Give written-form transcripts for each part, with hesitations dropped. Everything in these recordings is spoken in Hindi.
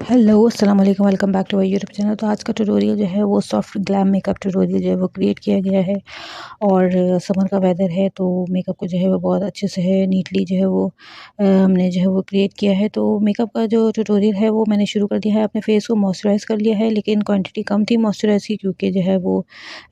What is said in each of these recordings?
हेलो अस्सलाम वालेकुम, welcome back to my YouTube channel. तो आज का ट्यूटोरियल जो है वो सॉफ्ट ग्लैम मेकअप ट्यूटोरियल जो है वो क्रिएट किया गया है। और समर का वेदर है तो मेकअप को जो है वो बहुत अच्छे से है नीटली जो है वो हमने जो है वो क्रिएट किया है। तो मेकअप का जो ट्यूटोरियल है वो मैंने शुरू कर दिया है। अपने फेस को मॉइस्चराइज़ कर लिया है, लेकिन क्वांटिटी कम थी मॉइस्चराइज़ की, क्योंकि जो है वो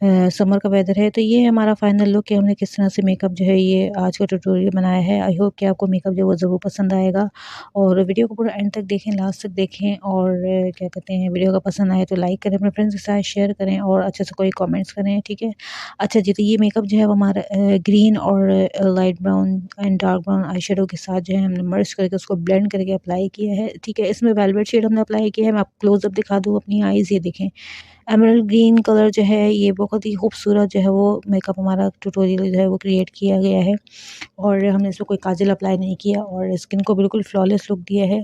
समर का वेदर है। तो ये है हमारा फाइनल लुक कि हमने किस तरह से मेकअप जो है ये आज का ट्यूटोरियल बनाया है। आई होप कि आपको मेकअप जो है वो ज़रूर पसंद आएगा, और वीडियो को पूरा एंड तक देखें, लास्ट तक देखें। और क्या कहते हैं, वीडियो का पसंद आए तो लाइक करें, अपने फ्रेंड्स के साथ शेयर करें और अच्छे से कोई कमेंट्स करें, ठीक है। अच्छा जी, तो ये मेकअप जो है वो हमारा ग्रीन और light brown and dark brown eye shadow के साथ जो है हमने मर्ज करके उसको ब्लेंड करके अप्लाई किया है, ठीक है। इसमें वेलवेट शेड हमने अप्लाई किया है। मैं आपको क्लोजअप दिखा दूँ अपनी आईज़, ये देखें एमराल्ड ग्रीन कलर जो है ये बहुत ही खूबसूरत जो है वो मेकअप हमारा ट्यूटोरियल जो है वो क्रिएट किया गया है। और हमने इसमें कोई काजल अप्लाई नहीं किया और स्किन को बिल्कुल फ्लॉलेस लुक दिया है।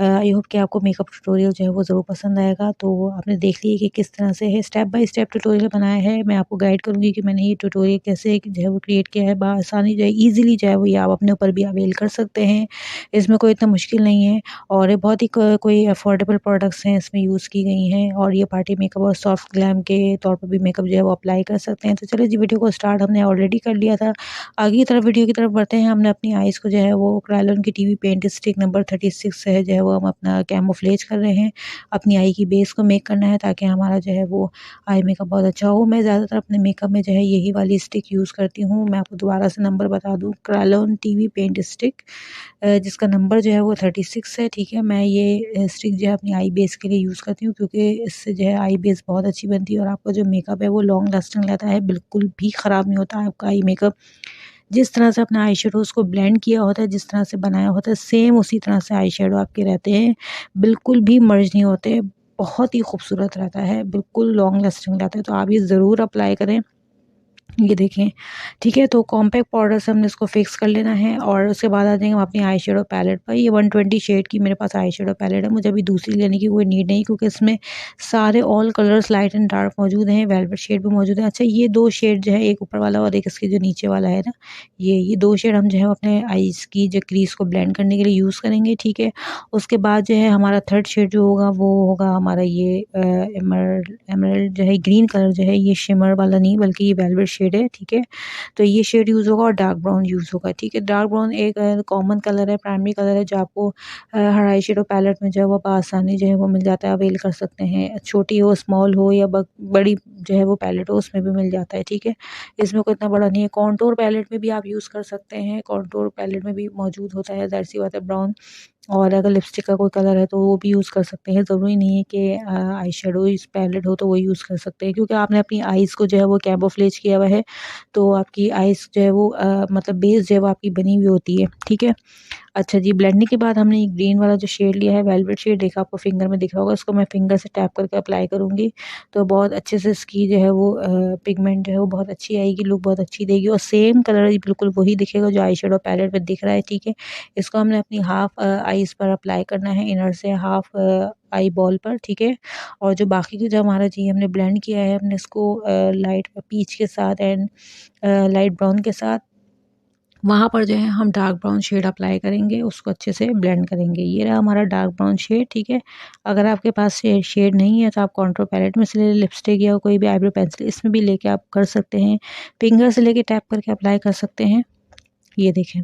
आई होप कि आपको मेकअप ट्यूटोरियल जो है वो ज़रूर पसंद आएगा। तो आपने देख लिया कि किस तरह से है, स्टेप बाय स्टेप ट्यूटोरियल बनाया है। मैं आपको गाइड करूँगी कि मैंने ये ट्यूटोरियल कैसे जो है वो क्रिएट किया है बआसानी, जो है ईज़िली जो है वो ये आप अपने ऊपर भी अवेल कर सकते हैं। इसमें कोई इतना मुश्किल नहीं है और ये बहुत ही क कोई अफोर्डेबल प्रोडक्ट्स हैं इसमें यूज़ की गई हैं, और ये पार्टी मेकअप और सॉफ्ट ग्लैम के तौर पर भी मेकअप जो है वो अप्लाई कर सकते हैं। तो चलिए जी, वीडियो को स्टार्ट हमने ऑलरेडी कर लिया था। आगे की तरफ वीडियो की तरफ बढ़ते हैं। हमने अपनी आईज़ को जो है वो क्रायोलन की टीवी पेंट स्टिक नंबर 36 से है जो है वो हम अपना कैमोफ्लेज कर रहे हैं। अपनी आई की बेस को मेक करना है ताकि हमारा जो है वो आई मेकअप बहुत अच्छा हो। मैं ज़्यादातर अपने मेकअप में जो है यही वाली स्टिक यूज़ करती हूँ। मैं आपको दोबारा से नंबर बता दूँ, क्रायोलन टीवी पेंट स्टिक जिसका नंबर जो है वो 36 है, ठीक है। मैं ये स्टिक जो है अपनी आई बेस के लिए यूज़ करती हूँ, क्योंकि इससे जो है आई बेस बहुत अच्छी बनती है और आपका जो मेकअप है वो लॉन्ग लास्टिंग रहता है, बिल्कुल भी ख़राब नहीं होता आपका आई मेकअप। जिस तरह से अपना आई शेडोज़ को ब्लेंड किया होता है, जिस तरह से बनाया होता है, सेम उसी तरह से आई शेडो आपके रहते हैं, बिल्कुल भी मर्ज नहीं होते। बहुत ही खूबसूरत रहता है, बिल्कुल लॉन्ग लास्टिंग रहता है। तो आप ये ज़रूर अप्लाई करें। ये देखें, ठीक है। तो कॉम्पैक्ट पाउडर से हमने इसको फिक्स कर लेना है और उसके बाद आ जाएंगे हम अपनी आई शेडो पैलेट पर। ये 120 शेड की मेरे पास आई शेडो पैलेट है, मुझे अभी दूसरी लेने की कोई नीड नहीं, क्योंकि इसमें सारे all colours light and dark मौजूद हैं, वेलवेट शेड भी मौजूद है। अच्छा, ये दो शेड जो है, एक ऊपर वाला और एक इसके जो नीचे वाला है ना, ये दो शेड हम जो है अपने आईज की जो क्रीज को ब्लेंड करने के लिए यूज़ करेंगे, ठीक है। उसके बाद जो है हमारा थर्ड शेड जो होगा वो होगा हमारा ये एमरल्ड एमरल्ड जो है ग्रीन कलर जो है, ये शिमर वाला नहीं बल्कि ये वेलवेट शेड है, ठीक है। तो ये शेड यूज़ होगा और डार्क ब्राउन यूज़ होगा, ठीक है। डार्क ब्राउन एक कॉमन कलर है, प्राइमरी कलर है, जो आपको हर आई शेडो पैलेट में जो है वो आसानी जो है वो मिल जाता है, अवेल कर सकते हैं। छोटी हो, स्मॉल हो या बड़ी जो है वो पैलेट हो, उसमें भी मिल जाता है, ठीक है। इसमें कोई इतना बड़ा नहीं है। कॉन्टूर पैलेट में भी आप यूज़ कर सकते हैं, कॉन्टूर पैलेट में भी मौजूद होता है, ज़ाहिर सी बात है, ब्राउन। और अगर लिपस्टिक का कोई कलर है तो वो भी यूज़ कर सकते हैं। ज़रूरी नहीं है कि आई शेडो इस पैलेट हो तो वो यूज़ कर सकते हैं, क्योंकि आपने अपनी आईज़ को जो है वो कैमोफ्लेज किया हुआ है, तो आपकी आईज़ जो है वो मतलब बेस जो है वो आपकी बनी हुई होती है, ठीक है। अच्छा जी, ब्लेंडिंग के बाद हमने ये ग्रीन वाला जो शेड लिया है, वेलवेट शेड, देखा आपको फिंगर में दिख रहा होगा, इसको मैं फिंगर से टैप करके अप्लाई करूँगी। तो बहुत अच्छे से इसकी जो है वो पिगमेंट जो है वो बहुत अच्छी आएगी, लुक बहुत अच्छी देगी और सेम कलर बिल्कुल वही दिखेगा जो आई शेडो पैलेट में दिख रहा है, ठीक है। इसको हमने अपनी हाफ आईज़ पर अप्लाई करना है, इनर से हाफ आई बॉल पर, ठीक है। और जो बाकी के जो हमारा जी हमने ब्लेंड किया है, हमने इसको लाइट पीच के साथ एंड लाइट ब्राउन के साथ वहाँ पर जो है हम डार्क ब्राउन शेड अप्लाई करेंगे, उसको अच्छे से ब्लेंड करेंगे। ये रहा हमारा डार्क ब्राउन शेड, ठीक है। अगर आपके पास शेड नहीं है तो आप कॉन्टूर पैलेट में से लिपस्टिक या कोई भी आईब्रो पेंसिल इसमें भी लेके आप कर सकते हैं। फिंगर से लेके टैप करके अप्लाई कर सकते हैं। ये देखें,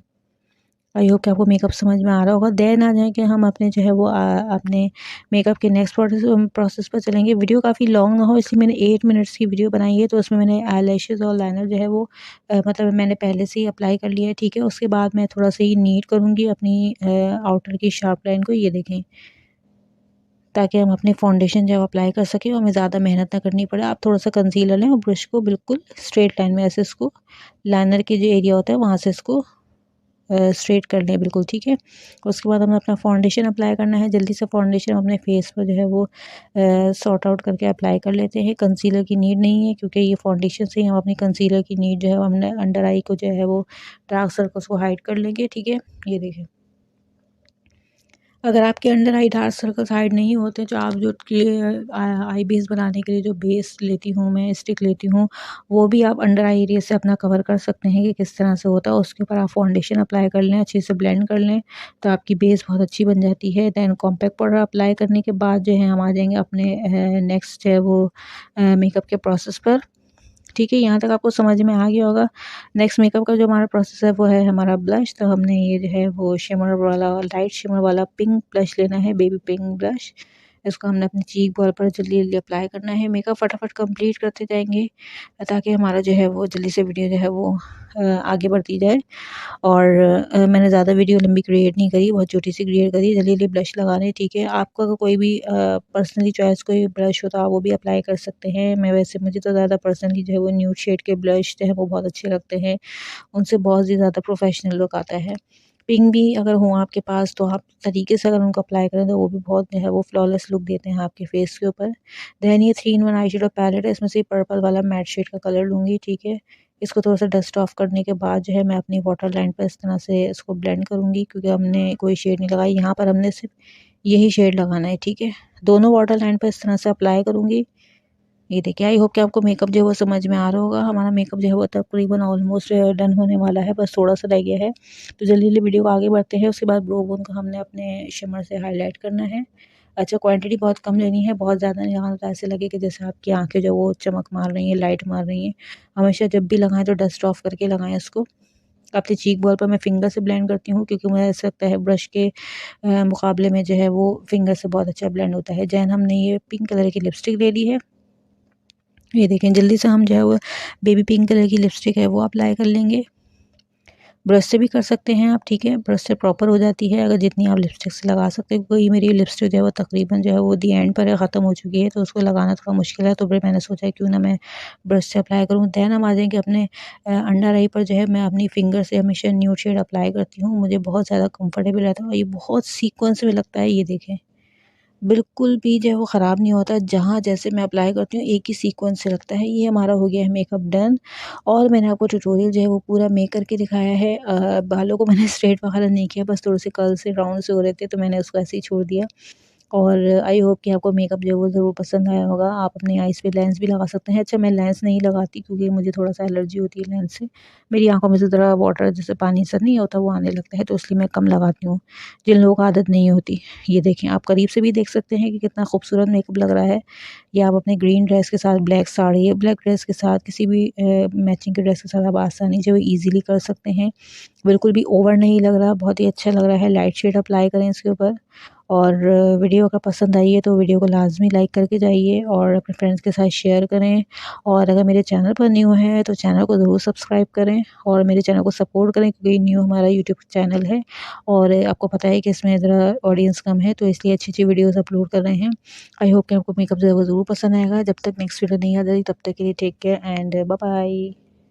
आई होप कि आपको मेकअप समझ में आ रहा होगा। देर ना जाए कि हम अपने जो है वो अपने मेकअप के नेक्स्ट प्रोसेस पर चलेंगे। वीडियो काफ़ी लॉन्ग ना हो, इसलिए मैंने 8 मिनट्स की वीडियो बनाई है। तो उसमें मैंने आईलैशेस और लाइनर जो है वो मतलब मैंने पहले से ही अप्लाई कर लिया है, ठीक है। उसके बाद मैं थोड़ा सा ही नीट करूँगी अपनी आउटर की शार्प लाइन को, ये देखें, ताकि हम अपनी फाउंडेशन जो है अप्लाई कर सकें और हमें ज़्यादा मेहनत ना करनी पड़े। आप थोड़ा सा कंसीलर लें और ब्रश को बिल्कुल स्ट्रेट लाइन में ऐसे इसको लाइनर के जो एरिया होता है वहाँ से इसको स्ट्रेट कर लें बिल्कुल, ठीक है। उसके बाद हमें अपना फाउंडेशन अप्लाई करना है। जल्दी से फाउंडेशन अपने फेस पर जो है वो सॉर्ट आउट करके अप्लाई कर लेते हैं। कंसीलर की नीड नहीं है, क्योंकि ये फाउंडेशन से ही हम अपनी कंसीलर की नीड जो है हमने अंडर आई को जो है वो डार्क सर्कल्स को हाइड कर लेंगे, ठीक है। ये देखें, अगर आपके under eye dark circles hide नहीं होते तो आप जो आई बेस बनाने के लिए जो बेस लेती हूँ मैं, स्टिक लेती हूँ, वो भी आप अंडर आई एरिया से अपना कवर कर सकते हैं कि किस तरह से होता है। उसके ऊपर आप फाउंडेशन अप्लाई कर लें, अच्छे से ब्लेंड कर लें, तो आपकी बेस बहुत अच्छी बन जाती है। दैन कॉम्पैक्ट पाउडर अप्लाई करने के बाद जो है हम आ जाएंगे अपने नेक्स्ट है वो मेकअप के प्रोसेस पर। ठीक है, यहाँ तक आपको समझ में आ गया होगा। नेक्स्ट मेकअप का जो हमारा प्रोसेस है वो है हमारा ब्लश। तो हमने ये जो है वो शिमर वाला, लाइट शिमर वाला पिंक ब्लश लेना है, बेबी पिंक ब्लश। इसको हमने अपनी चीक बॉल पर जल्दी जल्दी अप्लाई करना है। मेकअप फटाफट कंप्लीट करते जाएंगे ताकि हमारा जो है वो जल्दी से वीडियो जो है वो आगे बढ़ती जाए। और मैंने ज़्यादा वीडियो लंबी क्रिएट नहीं करी, बहुत छोटी सी क्रिएट करी। जल्दी जल्दी ब्लश लगा रहे हैं। ठीक है, आपको अगर कोई भी पर्सनली चॉइस कोई ब्लश हो तो आप वो भी अप्लाई कर सकते हैं। मैं वैसे मुझे तो ज़्यादा पर्सनली जो है वो न्यूड शेड के ब्लश जो है वो बहुत अच्छे लगते हैं, उनसे बहुत ही ज़्यादा प्रोफेशनल लुक आता है। पिंक भी अगर हो आपके पास तो आप तरीके से अगर उनको अप्लाई करें तो वो भी बहुत जो है वो फ्लॉलेस लुक देते हैं आपके फेस के ऊपर। देन ये 3 in 1 आई शेडो पैलेट है, इसमें से पर्पल वाला मैट शेड का कलर लूँगी। ठीक है, इसको थोड़ा सा डस्ट ऑफ करने के बाद जो है मैं अपनी वाटर लाइन पर इस तरह से इसको ब्लेंड करूँगी, क्योंकि हमने कोई शेड नहीं लगाई यहाँ पर, हमने सिर्फ यही शेड लगाना है। ठीक है, दोनों वाटर लाइन पर इस तरह से अप्लाई करूँगी। ये देखिए, आई होप कि आपको मेकअप जो है वो समझ में आ रहा होगा। हमारा मेकअप जो है वो तकरीबन ऑलमोस्ट डन होने वाला है, बस थोड़ा सा रह गया है। तो जल्दी जल्दी वीडियो को आगे बढ़ते हैं। उसके बाद ब्रो बोन को हमने अपने शिमर से हाईलाइट करना है। अच्छा, क्वांटिटी बहुत कम लेनी है, बहुत ज़्यादा नहीं लगाना, तो ऐसे लगे कि जैसे आपकी आंखें जो वो चमक मार रही हैं, लाइट मार रही हैं। हमेशा जब भी लगाएं तो डस्ट ऑफ करके लगाएं इसको। अपनी चीक बॉल पर मैं फिंगर से ब्लेंड करती हूँ, क्योंकि मुझे ऐसा लगता है ब्रश के मुकाबले में जो है वो फिंगर से बहुत अच्छा ब्लेंड होता है। जैन हमने ये पिंक कलर की लिपस्टिक ले ली है। ये देखें, जल्दी से हम जो है वो बेबी पिंक कलर की लिपस्टिक है वो अप्लाई कर लेंगे। ब्रश से भी कर सकते हैं आप। ठीक है, ब्रश से प्रॉपर हो जाती है अगर जितनी आप लिपस्टिक से लगा सकते हो। क्योंकि मेरी लिपस्टिक जो है वो तकरीबन जो है वो दी एंड पर ख़त्म हो चुकी है, तो उसको लगाना थोड़ा मुश्किल है। तो फिर मैंने सोचा क्यों ना मैं ब्रश से अप्लाई करूँ। दैन हम आ जाएंगे अपने अंडर आई पर। जो है मैं अपनी फिंगर से हमेशा न्यूड शेड अप्लाई करती हूँ, मुझे बहुत ज़्यादा कम्फर्टेबल रहता है और ये बहुत सीक्वेंस में लगता है। ये देखें, बिल्कुल भी जो है वो ख़राब नहीं होता, जहाँ जैसे मैं अप्लाई करती हूँ एक ही सीक्वेंस से लगता है। ये हमारा हो गया है मेकअप डन। और मैंने आपको ट्यूटोरियल जो है वो पूरा मेक करके दिखाया है। बालों को मैंने स्ट्रेट वगैरह नहीं किया, बस थोड़े से कर्ल से राउंड से हो रहे थे तो मैंने उसको ऐसे ही छोड़ दिया। और आई होप कि आपको मेकअप जो है वो ज़रूर पसंद आया होगा। आप अपनी आइज़ पे लेंस भी लगा सकते हैं। अच्छा, मैं लेंस नहीं लगाती क्योंकि मुझे थोड़ा-सा एलर्जी होती है लेंस से। मेरी आँखों में से ज़रा वाटर जैसे पानी सा नहीं होता वो आने लगता है, तो इसलिए मैं कम लगाती हूँ, जिन लोगों को आदत नहीं होती। ये देखें, आप करीब से भी देख सकते हैं कि कितना खूबसूरत मेकअप लग रहा है। ये आप अपने ग्रीन ड्रेस के साथ, ब्लैक साड़ी या ब्लैक ड्रेस के साथ, किसी भी मैचिंग के ड्रेस के साथ आप आसानी से वो ईज़िली कर सकते हैं। बिल्कुल भी ओवर नहीं लग रहा, बहुत ही अच्छा लग रहा है। लाइट शेड अप्लाई करें इसके ऊपर। और वीडियो अगर पसंद आई है तो वीडियो को लाज़मी लाइक करके जाइए और अपने फ्रेंड्स के साथ शेयर करें। और अगर मेरे चैनल पर न्यू हैं तो चैनल को ज़रूर सब्सक्राइब करें और मेरे चैनल को सपोर्ट करें, क्योंकि न्यू हमारा यूट्यूब चैनल है और आपको पता है कि इसमें ज़रा ऑडियंस कम है, तो इसलिए अच्छी-अच्छी वीडियोज़ अपलोड कर रहे हैं। आई होप कि आपको मेकअप जो है वो ज़रूर पसंद आएगा। जब तक नेक्स्ट वीडियो नहीं आ जाती तब तक के लिए take care and bye bye.